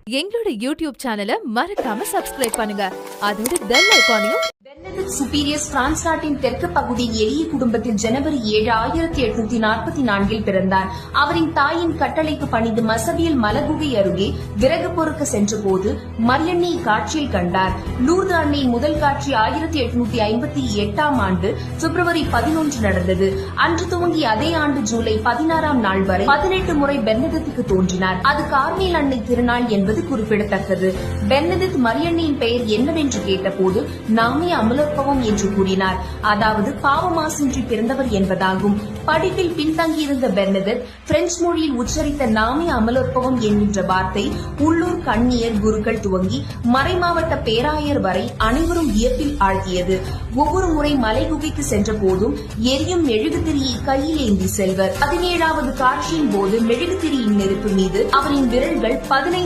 எங்களோட யூடியூப் சேனலை மறக்காம சப்ஸ்கிரைப் பண்ணுங்க. அதோட பெல் ஐகானையும். பெர்னடிக்ட் சுப்பீரியஸ் பிரான்ஸ் நாட்டின் தெற்கு பகுதியின் எளிய குடும்பத்தில் ஜனவரி 7, 1844 பிறந்தார். அவரின் தாயின் கட்டளைக்கு பணிந்து மசபியல் மலகுகை அருகே விறகு பொறுக்க சென்றபோது மரியன்னை காட்சியில் கண்டார். லூர்து அன்னையின் முதல் காட்சி 1858 ஆண்டு பிப்ரவரி 11 நடந்தது. அன்று துவங்கி அதே ஆண்டு ஜூலை 16 நாள் வரை 18 முறை பெர்னடிக்டுக்கு தோன்றினார். அது கார்மேல் அன்னை திருநாள் என்பது குறிப்பிடத்தக்கது. பெர்னடிக்ட் மரியன்னையின் பெயர் என்னவென்று கேட்டபோது நாமே அமலோற்பவம் என்று கூறினார். அதாவது பாவமாசின்றி பிறந்தவர் என்பதாகும். படிப்பில் பின்தங்கியிருந்த பெர்னடிக்ட் பிரெஞ்சு மொழியில் உச்சரித்த நாமே அமலோற்பவம் என்கின்ற வார்த்தை உள்ளூர் கண்ணியர் குருக்கள் துவங்கி மறைமாவட்ட பேராயர் வரை அனைவரும் வியப்பில் ஆழ்த்தியது. ஒவ்வொரு முறை மலைகுகைக்கு சென்ற போதும் எரியும் மெழுகுதிரியை கையில் ஏந்தி செல்வர். 17வது காட்சியின் போது மெழுகுதிரியின் நெருப்பு மீது அவரின் விரல்கள் 15